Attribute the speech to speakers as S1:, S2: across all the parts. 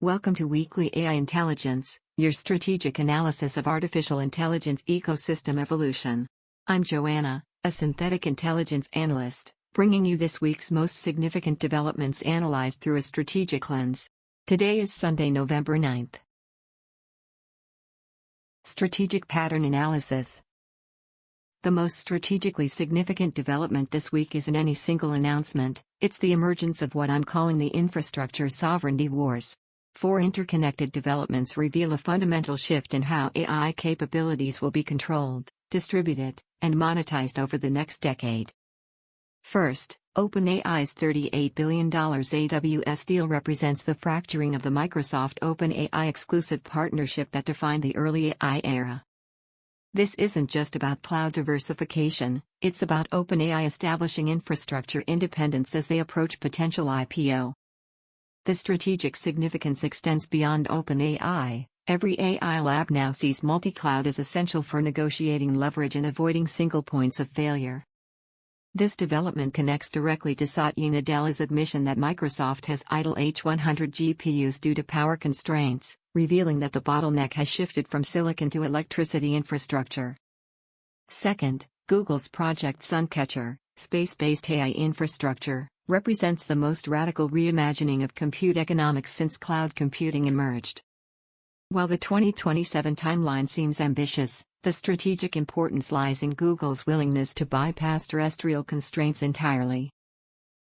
S1: Welcome to Weekly AI Intelligence, your strategic analysis of artificial intelligence ecosystem evolution. I'm Joanna, a synthetic intelligence analyst, bringing you this week's most significant developments analyzed through a strategic lens. Today is Sunday, November 9th. Strategic Pattern Analysis. The most strategically significant development this week isn't any single announcement, it's the emergence of what I'm calling the infrastructure sovereignty wars. Four interconnected developments reveal a fundamental shift in how AI capabilities will be controlled, distributed, and monetized over the next decade. First, OpenAI's $38 billion AWS deal represents the fracturing of the Microsoft OpenAI exclusive partnership that defined the early AI era. This isn't just about cloud diversification, it's about OpenAI establishing infrastructure independence as they approach potential IPO. The strategic significance extends beyond OpenAI. Every AI lab now sees multi-cloud as essential for negotiating leverage and avoiding single points of failure. This development connects directly to Satya Nadella's admission that Microsoft has idle H100 GPUs due to power constraints, revealing that the bottleneck has shifted from silicon to electricity infrastructure. Second, Google's Project Suncatcher, space-based AI infrastructure, represents the most radical reimagining of compute economics since cloud computing emerged. While the 2027 timeline seems ambitious, the strategic importance lies in Google's willingness to bypass terrestrial constraints entirely.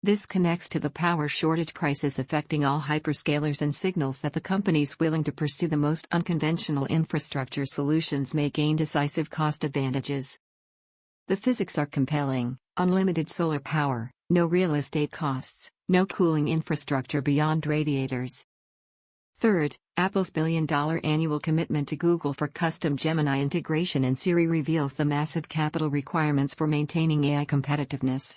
S1: This connects to the power shortage crisis affecting all hyperscalers and signals that the companies willing to pursue the most unconventional infrastructure solutions may gain decisive cost advantages. The physics are compelling: unlimited solar power, no real estate costs, no cooling infrastructure beyond radiators. Third, Apple's billion-dollar annual commitment to Google for custom Gemini integration and Siri reveals the massive capital requirements for maintaining AI competitiveness.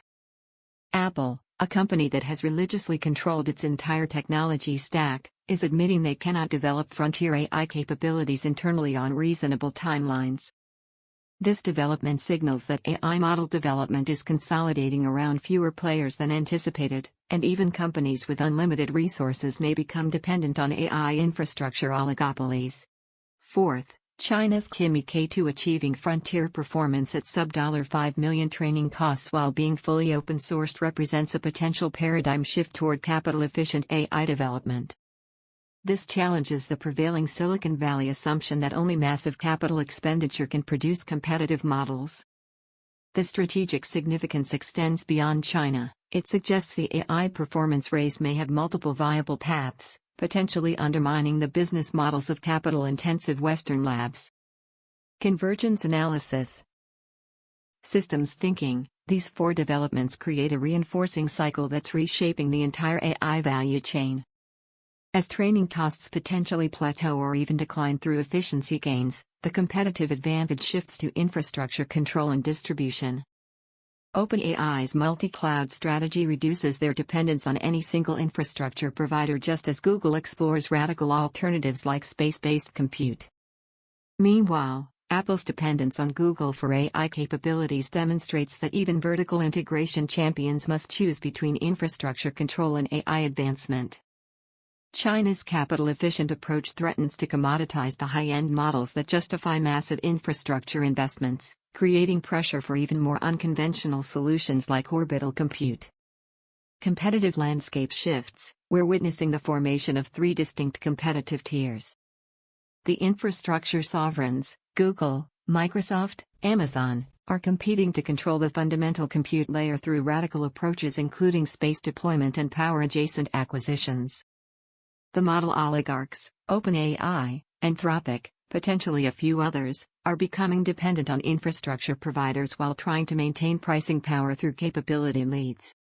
S1: Apple, a company that has religiously controlled its entire technology stack, is admitting they cannot develop frontier AI capabilities internally on reasonable timelines. This development signals that AI model development is consolidating around fewer players than anticipated, and even companies with unlimited resources may become dependent on AI infrastructure oligopolies. Fourth, China's Kimi K2 achieving frontier performance at sub-$5 million training costs while being fully open-sourced represents a potential paradigm shift toward capital-efficient AI development. This challenges the prevailing Silicon Valley assumption that only massive capital expenditure can produce competitive models. The strategic significance extends beyond China. It suggests the AI performance race may have multiple viable paths, potentially undermining the business models of capital-intensive Western labs. Convergence analysis. Systems thinking. These four developments create a reinforcing cycle that's reshaping the entire AI value chain. As training costs potentially plateau or even decline through efficiency gains, the competitive advantage shifts to infrastructure control and distribution. OpenAI's multi-cloud strategy reduces their dependence on any single infrastructure provider just as Google explores radical alternatives like space-based compute. Meanwhile, Apple's dependence on Google for AI capabilities demonstrates that even vertical integration champions must choose between infrastructure control and AI advancement. China's capital-efficient approach threatens to commoditize the high-end models that justify massive infrastructure investments, creating pressure for even more unconventional solutions like orbital compute. Competitive landscape shifts. We're witnessing the formation of three distinct competitive tiers. The infrastructure sovereigns, Google, Microsoft, Amazon, are competing to control the fundamental compute layer through radical approaches including space deployment and power-adjacent acquisitions. The model oligarchs, OpenAI, Anthropic, potentially a few others, are becoming dependent on infrastructure providers while trying to maintain pricing power through capability leads.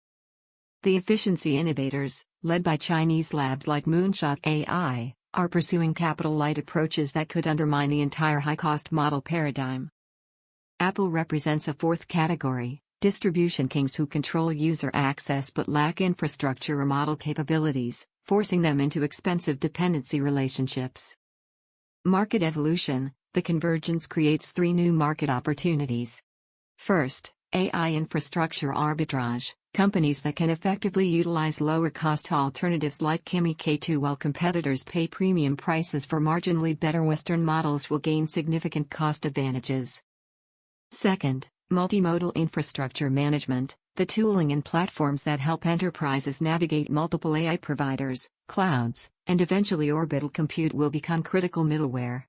S1: The efficiency innovators, led by Chinese labs like Moonshot AI, are pursuing capital-light approaches that could undermine the entire high-cost model paradigm. Apple represents a fourth category, distribution kings who control user access but lack infrastructure or model capabilities, forcing them into expensive dependency relationships. Market evolution. The convergence creates three new market opportunities. First, AI infrastructure arbitrage. Companies that can effectively utilize lower-cost alternatives like Kimi K2 while competitors pay premium prices for marginally better Western models will gain significant cost advantages. Second, multimodal infrastructure management, the tooling and platforms that help enterprises navigate multiple AI providers, clouds, and eventually orbital compute will become critical middleware.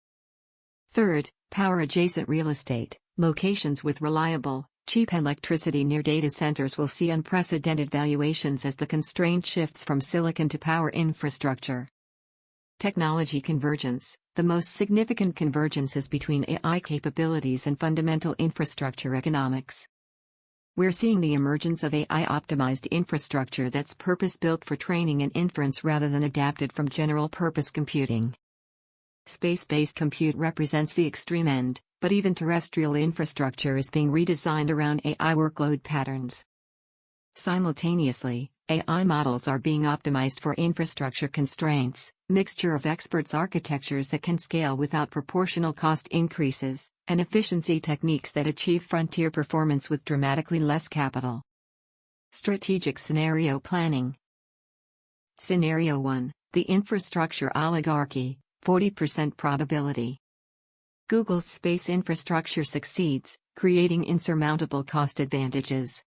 S1: Third, power-adjacent real estate, locations with reliable, cheap electricity near data centers will see unprecedented valuations as the constraint shifts from silicon to power infrastructure. Technology convergence, the most significant convergence is between AI capabilities and fundamental infrastructure economics. We're seeing the emergence of AI-optimized infrastructure that's purpose-built for training and inference rather than adapted from general-purpose computing. Space-based compute represents the extreme end, but even terrestrial infrastructure is being redesigned around AI workload patterns. Simultaneously, AI models are being optimized for infrastructure constraints, mixture of experts architectures that can scale without proportional cost increases, and efficiency techniques that achieve frontier performance with dramatically less capital. Strategic scenario planning. Scenario 1, the infrastructure oligarchy, 40% probability. Google's space infrastructure succeeds, creating insurmountable cost advantages.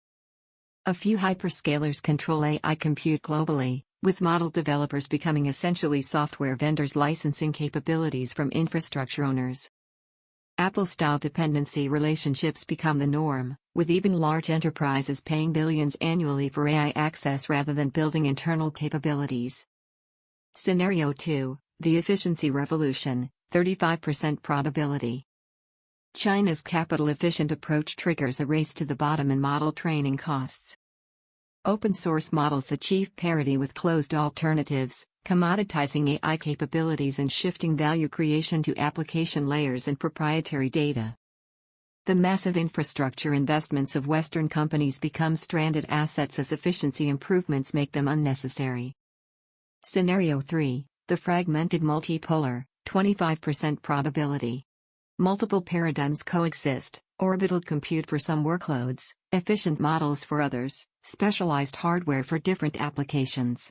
S1: A few hyperscalers control AI compute globally, with model developers becoming essentially software vendors licensing capabilities from infrastructure owners. Apple-style dependency relationships become the norm, with even large enterprises paying billions annually for AI access rather than building internal capabilities. Scenario 2, the efficiency revolution, 35% probability. China's capital-efficient approach triggers a race to the bottom in model training costs. Open-source models achieve parity with closed alternatives, commoditizing AI capabilities and shifting value creation to application layers and proprietary data. The massive infrastructure investments of Western companies become stranded assets as efficiency improvements make them unnecessary. Scenario 3, the fragmented multipolar, 25% probability. Multiple paradigms coexist, orbital compute for some workloads, efficient models for others, specialized hardware for different applications.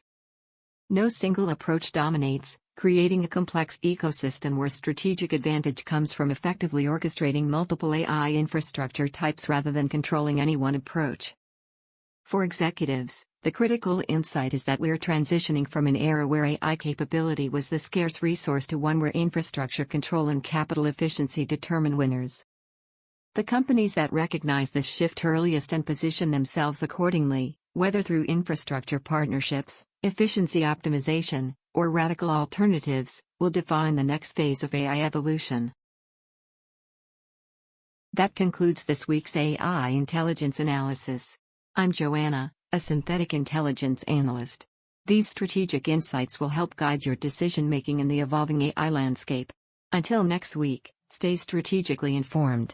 S1: No single approach dominates, creating a complex ecosystem where strategic advantage comes from effectively orchestrating multiple AI infrastructure types rather than controlling any one approach. For executives, the critical insight is that we're transitioning from an era where AI capability was the scarce resource to one where infrastructure control and capital efficiency determine winners. The companies that recognize this shift earliest and position themselves accordingly, whether through infrastructure partnerships, efficiency optimization, or radical alternatives, will define the next phase of AI evolution. That concludes this week's AI Intelligence Analysis. I'm Joanna, a synthetic intelligence analyst. These strategic insights will help guide your decision-making in the evolving AI landscape. Until next week, stay strategically informed.